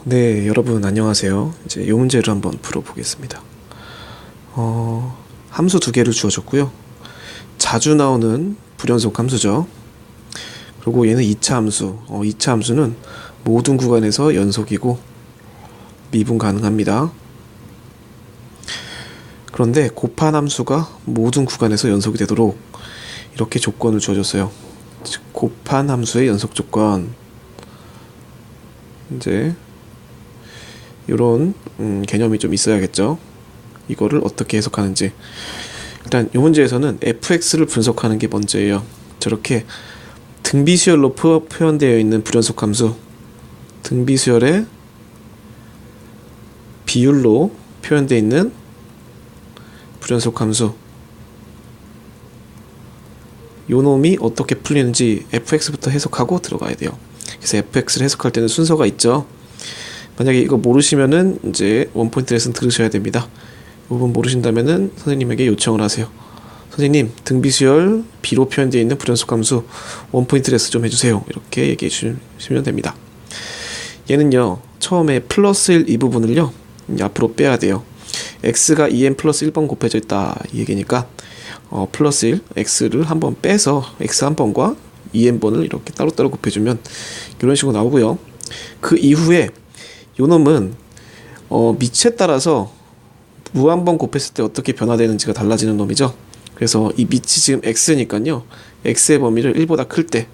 네, 여러분 안녕하세요. 이제 이 문제를 한번 풀어보겠습니다. 함수 두 개를 주어졌고요. 자주 나오는 불연속 함수죠. 그리고 얘는 2차 함수. 2차 함수는 모든 구간에서 연속이고 미분 가능합니다. 그런데 곱한 함수가 모든 구간에서 연속이 되도록 이렇게 조건을 주어졌어요. 즉, 곱한 함수의 연속 조건. 이제 이런 개념이 좀 있어야겠죠. 이거를 어떻게 해석하는지. 일단 이 문제에서는 fx를 분석하는 게 먼저예요. 저렇게 등비수열로 표현되어 있는 불연속 함수, 등비수열의 비율로 표현되어 있는 불연속 함수, 요 놈이 어떻게 풀리는지 fx부터 해석하고 들어가야 돼요. 그래서 fx를 해석할 때는 순서가 있죠. 만약에 이거 모르시면은 이제 원포인트 레슨 들으셔야 됩니다. 이 부분 모르신다면은 선생님에게 요청을 하세요. 선생님, 등비수열 B로 표현되어 있는 불연속 함수 원포인트 레슨 좀 해주세요. 이렇게 얘기해 주시면 됩니다. 얘는요, 처음에 플러스 1 이 부분을요, 앞으로 빼야 돼요. x가 2n 플러스 1번 곱해져 있다 이 얘기니까 플러스 1 x를 한번 빼서 x 한 번과 2n번을 이렇게 따로따로 곱해주면 이런 식으로 나오고요. 그 이후에 요 놈은 밑에 따라서 무한번 곱했을 때 어떻게 변화되는지가 달라지는 놈이죠. 그래서 이 밑이 지금 x니까요, x의 범위를 1보다 클 때,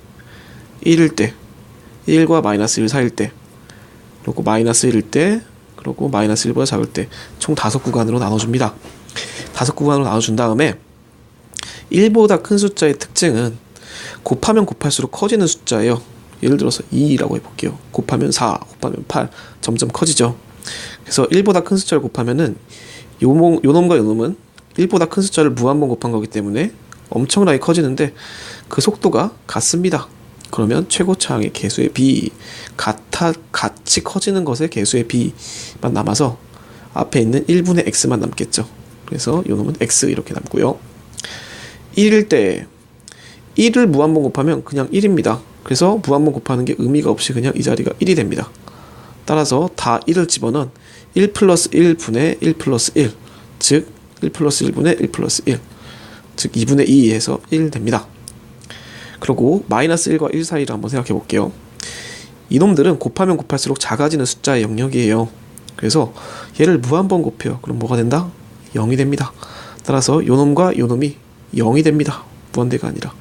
1일 때, 1과 마이너스 1 사이일 때, 그리고 마이너스 1일 때, 그리고 마이너스 1보다 작을 때 총 5구간으로 나눠줍니다. 5구간으로 나눠준 다음에 1보다 큰 숫자의 특징은 곱하면 곱할수록 커지는 숫자예요. 예를 들어서 2라고 해볼게요. 곱하면 4, 곱하면 8, 점점 커지죠. 그래서 1보다 큰 숫자를 곱하면은 요놈과 요놈은 1보다 큰 숫자를 무한번 곱한 거기 때문에 엄청나게 커지는데 그 속도가 같습니다. 그러면 최고차항의 개수의 b, 같이 커지는 것의 개수의 b만 남아서 앞에 있는 1분의 x만 남겠죠. 그래서 요놈은 x 이렇게 남고요. 1일 때 1을 무한번 곱하면 그냥 1입니다. 그래서 무한번 곱하는 게 의미가 없이 그냥 이 자리가 1이 됩니다. 따라서 다 1을 집어넣은 1 플러스 1분의 1 플러스 1, 즉 1 플러스 1분의 1 플러스 1, 즉 2분의 2 해서 1 됩니다. 그리고 마이너스 1과 1 사이를 한번 생각해 볼게요. 이놈들은 곱하면 곱할수록 작아지는 숫자의 영역이에요. 그래서 얘를 무한번 곱해요. 그럼 뭐가 된다? 0이 됩니다. 따라서 요놈과 요놈이 0이 됩니다. 무한대가 아니라.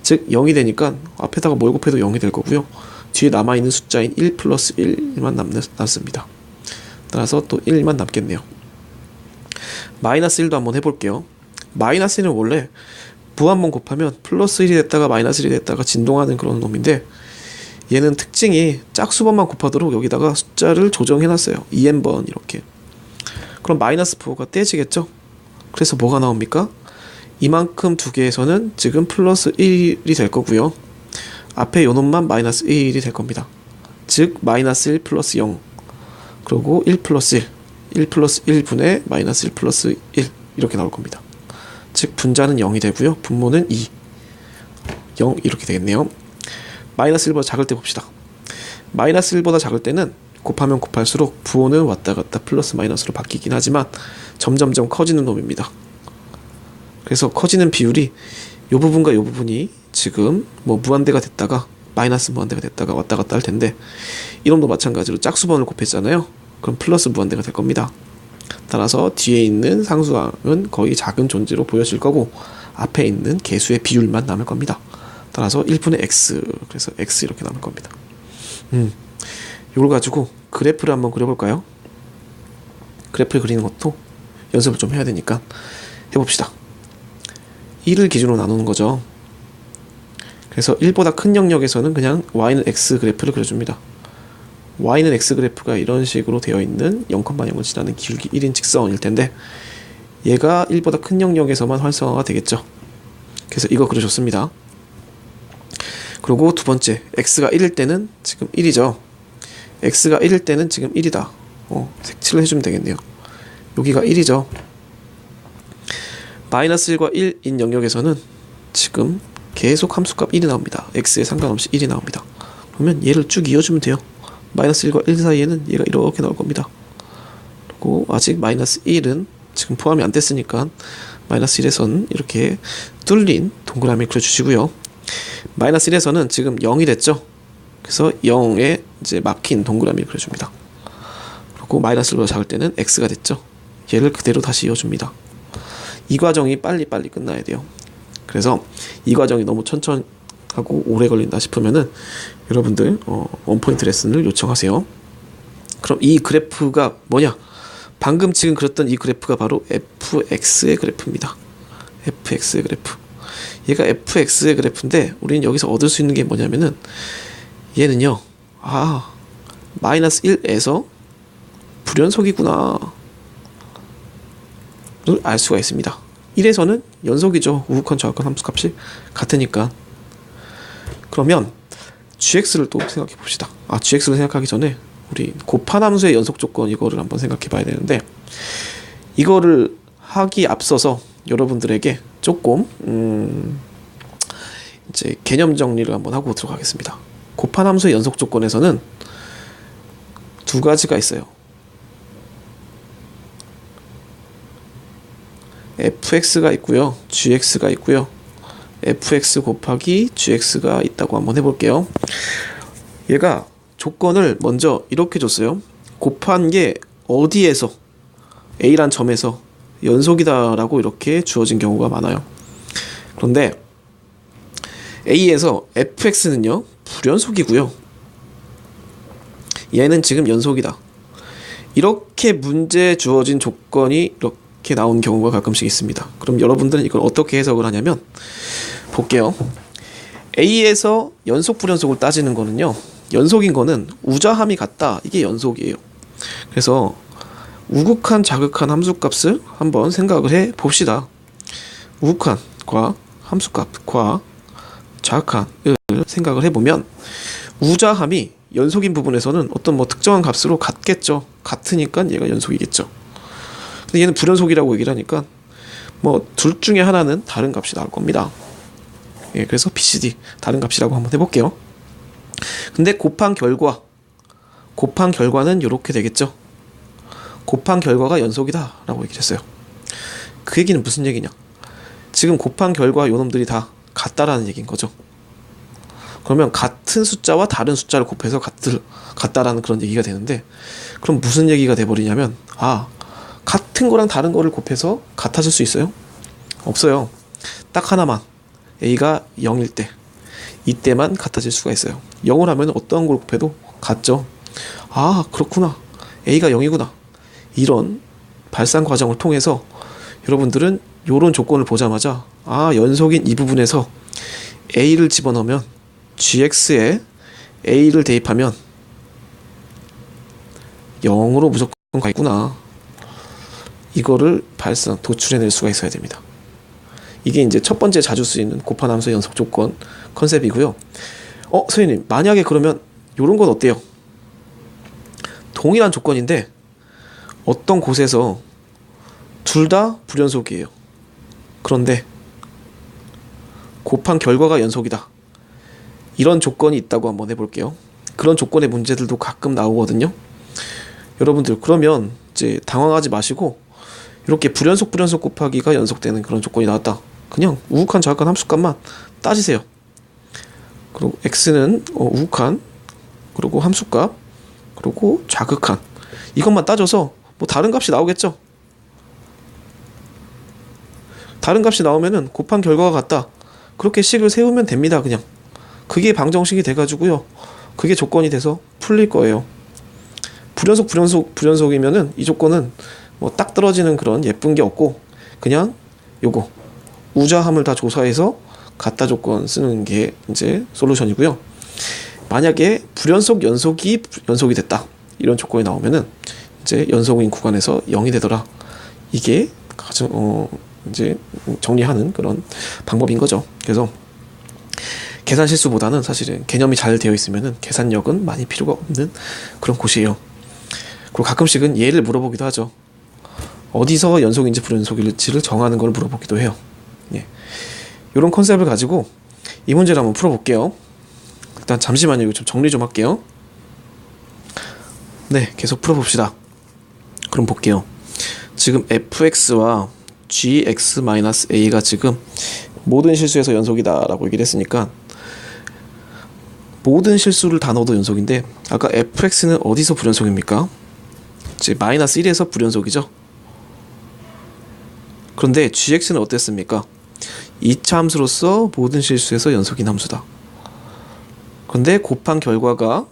즉 0이 되니까 앞에다가 뭘 곱해도 0이 될 거고요. 뒤에 남아있는 숫자인 1 플러스 1만 남습니다. 따라서 또 1만 남겠네요. 마이너스 1도 한번 해볼게요. 마이너스 1은 원래 무한번 곱하면 플러스 1이 됐다가 마이너스 1이 됐다가 진동하는 그런 놈인데, 얘는 특징이 짝수번만 곱하도록 여기다가 숫자를 조정해놨어요. 2n번 이렇게. 그럼 마이너스 4가 떼지겠죠? 그래서 뭐가 나옵니까? 이만큼 두 개에서는 지금 플러스 1이 될 거고요. 앞에 요놈만 마이너스 1이 될 겁니다. 즉 마이너스 1 플러스 0, 그리고 1 플러스 1, 1 플러스 1분의 마이너스 1 플러스 1 이렇게 나올 겁니다. 즉 분자는 0이 되고요. 분모는 2, 0 이렇게 되겠네요. 마이너스 1보다 작을 때 봅시다. 마이너스 1보다 작을 때는 곱하면 곱할수록 부호는 왔다 갔다 플러스 마이너스로 바뀌긴 하지만 점점점 커지는 놈입니다. 그래서 커지는 비율이 요 부분과 요 부분이 지금 뭐 무한대가 됐다가 마이너스 무한대가 됐다가 왔다 갔다 할 텐데, 이놈도 마찬가지로 짝수번을 곱했잖아요. 그럼 플러스 무한대가 될 겁니다. 따라서 뒤에 있는 상수항은 거의 작은 존재로 보여질 거고 앞에 있는 개수의 비율만 남을 겁니다. 따라서 1분의 x, 그래서 x 이렇게 남을 겁니다. 이걸 가지고 그래프를 한번 그려볼까요? 그래프를 그리는 것도 연습을 좀 해야 되니까 해봅시다. 1을 기준으로 나누는 거죠. 그래서 1보다 큰 영역에서는 그냥 y는 x 그래프를 그려줍니다. y는 x 그래프가 이런 식으로 되어 있는 0,0을 지나는 기울기 1인 직선일 텐데, 얘가 1보다 큰 영역에서만 활성화가 되겠죠. 그래서 이거 그려줬습니다. 그리고 두 번째, x가 1일 때는 지금 1이죠. x가 1일 때는 지금 1이다. 색칠을 해주면 되겠네요. 여기가 1이죠. 마이너스 1과 1인 영역에서는 지금 계속 함수값 1이 나옵니다. x에 상관없이 1이 나옵니다. 그러면 얘를 쭉 이어주면 돼요. 마이너스 1과 1 사이에는 얘가 이렇게 나올 겁니다. 그리고 아직 마이너스 1은 지금 포함이 안 됐으니까 마이너스 1에서는 이렇게 뚫린 동그라미 그려주시고요. 마이너스 1에서는 지금 0이 됐죠. 그래서 0에 이제 막힌 동그라미 그려줍니다. 그리고 마이너스 1보다 작을 때는 x가 됐죠. 얘를 그대로 다시 이어줍니다. 이 과정이 빨리빨리 끝나야 돼요. 그래서 이 과정이 너무 천천히 하고 오래 걸린다 싶으면은 여러분들 원포인트 레슨을 요청하세요. 그럼 이 그래프가 뭐냐? 방금 지금 그렸던 이 그래프가 바로 fx의 그래프입니다. fx의 그래프. 얘가 fx의 그래프인데 우리는 여기서 얻을 수 있는 게 뭐냐면은 얘는요. 마이너스 1에서 불연속이구나 를 알 수가 있습니다. 1에서는 연속이죠. 우극한 좌극한 함수값이 같으니까. 그러면 gx를 또 생각해 봅시다. gx를 생각하기 전에 우리 곱한 함수의 연속 조건 이거를 한번 생각해 봐야 되는데, 이거를 하기 앞서서 여러분들에게 조금 이제 개념 정리를 한번 하고 들어가겠습니다. 곱한 함수의 연속 조건에서는 두 가지가 있어요. fx가 있고요, gx가 있고요. fx 곱하기 gx가 있다고 한번 해볼게요. 얘가 조건을 먼저 이렇게 줬어요. 곱한 게 어디에서, A란 점에서 연속이다 라고 이렇게 주어진 경우가 많아요. 그런데 A에서 fx는요 불연속이고요, 얘는 지금 연속이다, 이렇게 문제 주어진 조건이 이렇게 나온 경우가 가끔씩 있습니다. 그럼 여러분들은 이걸 어떻게 해석을 하냐면, 볼게요. A에서 연속 불연속을 따지는 거는요, 연속인 거는 우자함이 같다, 이게 연속이에요. 그래서 우극한 좌극한 함수값을 한번 생각을 해 봅시다. 우극한과 함수값과 좌극한을 생각을 해보면 우자함이 연속인 부분에서는 어떤 특정한 값으로 같겠죠. 같으니까 얘가 연속이겠죠. 근데 얘는 불연속이라고 얘기를 하니까 둘 중에 하나는 다른 값이 나올 겁니다. 예, 그래서 BCD 다른 값이라고 한번 해볼게요. 근데 곱한 결과는 이렇게 되겠죠. 곱한 결과가 연속이다 라고 얘기를 했어요. 그 얘기는 무슨 얘기냐, 지금 곱한 결과 요놈들이 다 같다라는 얘기인 거죠. 그러면 같은 숫자와 다른 숫자를 곱해서 같다라는 그런 얘기가 되는데, 그럼 무슨 얘기가 돼버리냐면, 같은 거랑 다른 거를 곱해서 같아질 수 있어요? 없어요. 딱 하나만, A가 0일 때, 이때만 같아질 수가 있어요. 0을 하면 어떠한 걸 곱해도 같죠. 그렇구나, A가 0이구나, 이런 발상 과정을 통해서 여러분들은 이런 조건을 보자마자 연속인 이 부분에서 A를 집어넣으면 gx에 A를 대입하면 0으로 무조건 가 있구나, 이거를 발상 도출해낼 수가 있어야 됩니다. 이게 이제 첫 번째 자주 쓰이는 곱한 함수의 연속 조건 컨셉이고요. 선생님, 만약에 그러면 이런 건 어때요? 동일한 조건인데 어떤 곳에서 둘 다 불연속이에요. 그런데 곱한 결과가 연속이다, 이런 조건이 있다고 한번 해볼게요. 그런 조건의 문제들도 가끔 나오거든요. 여러분들 그러면 이제 당황하지 마시고, 이렇게 불연속 곱하기가 연속되는 그런 조건이 나왔다, 그냥 우극한 좌극한 함수값만 따지세요. 그리고 x는 우극한, 그리고 함수값, 그리고 좌극한, 이것만 따져서 다른 값이 나오겠죠. 다른 값이 나오면은 곱한 결과가 같다, 그렇게 식을 세우면 됩니다. 그냥 그게 방정식이 돼가지고요, 그게 조건이 돼서 풀릴 거예요. 불연속이면은 이 조건은 딱 떨어지는 그런 예쁜 게 없고, 그냥 요거 우자함을 다 조사해서 같다 조건 쓰는 게 이제 솔루션이고요. 만약에 불연속 연속이 됐다, 이런 조건이 나오면은 이제 연속인 구간에서 0이 되더라, 이게 가장 이제 정리하는 그런 방법인 거죠. 그래서 계산 실수보다는 사실은 개념이 잘 되어 있으면은 계산력은 많이 필요가 없는 그런 곳이에요. 그리고 가끔씩은 예를 물어보기도 하죠. 어디서 연속인지 불연속일지를 정하는 걸 물어보기도 해요. 예. 이런 컨셉을 가지고 이 문제를 한번 풀어볼게요. 일단 잠시만요, 이거 좀 정리 좀 할게요. 네, 계속 풀어봅시다. 그럼 볼게요. 지금 fx와 gx-a가 지금 모든 실수에서 연속이다 라고 얘기를 했으니까, 모든 실수를 다 넣어도 연속인데 아까 fx는 어디서 불연속입니까? 이제 마이너스 1에서 불연속이죠. 그런데 gx는 어땠습니까? 2차 함수로서 모든 실수에서 연속인 함수다. 그런데 곱한 결과가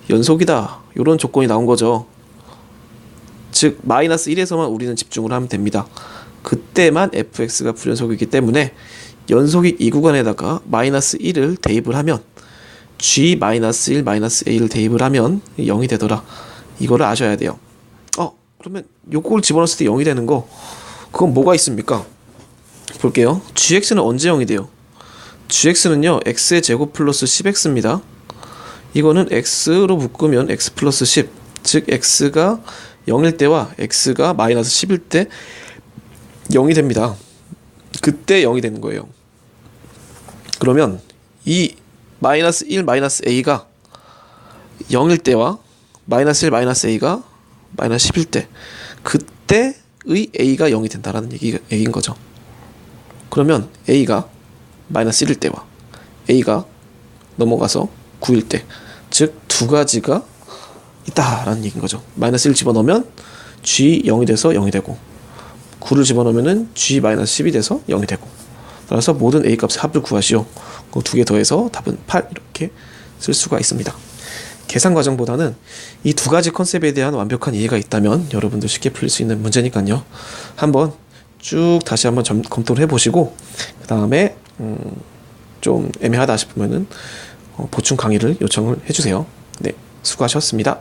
연속이다, 이런 조건이 나온 거죠. 즉 마이너스 1에서만 우리는 집중을 하면 됩니다. 그때만 fx가 불연속이기 때문에 연속이 이 구간에다가 마이너스 1을 대입을 하면 g-1-a를 대입을 하면 0이 되더라. 이거를 아셔야 돼요. 그러면 요걸 집어넣었을 때 0이 되는 거, 그건 뭐가 있습니까? 볼게요. gx는 언제 0이 돼요? gx는요 x의 제곱 플러스 10x입니다. 이거는 x로 묶으면 x 플러스 10, 즉 x가 0일 때와 x가 마이너스 10일 때 0이 됩니다. 그때 0이 되는 거예요. 그러면 이 마이너스 1 마이너스 a가 0일 때와 마이너스 1 마이너스 a가 마이너스 10일 때, 그때의 a가 0이 된다라는 얘기인 거죠. 그러면 a가 마이너스 1일 때와 a가 넘어가서 9일 때, 즉 두 가지가 있다라는 얘기인 거죠. 마이너스 1 집어넣으면 g 0이 돼서 0이 되고, 9를 집어넣으면 g 마이너스 10이 돼서 0이 되고, 따라서 모든 a 값의 합을 구하시오. 그 두 개 더해서 답은 8, 이렇게 쓸 수가 있습니다. 계산 과정보다는 이 두 가지 컨셉에 대한 완벽한 이해가 있다면 여러분들 쉽게 풀릴 수 있는 문제니까요. 한번 쭉 다시 한번 검토를 해보시고, 그 다음에 좀 애매하다 싶으면은 보충 강의를 요청을 해주세요. 네, 수고하셨습니다.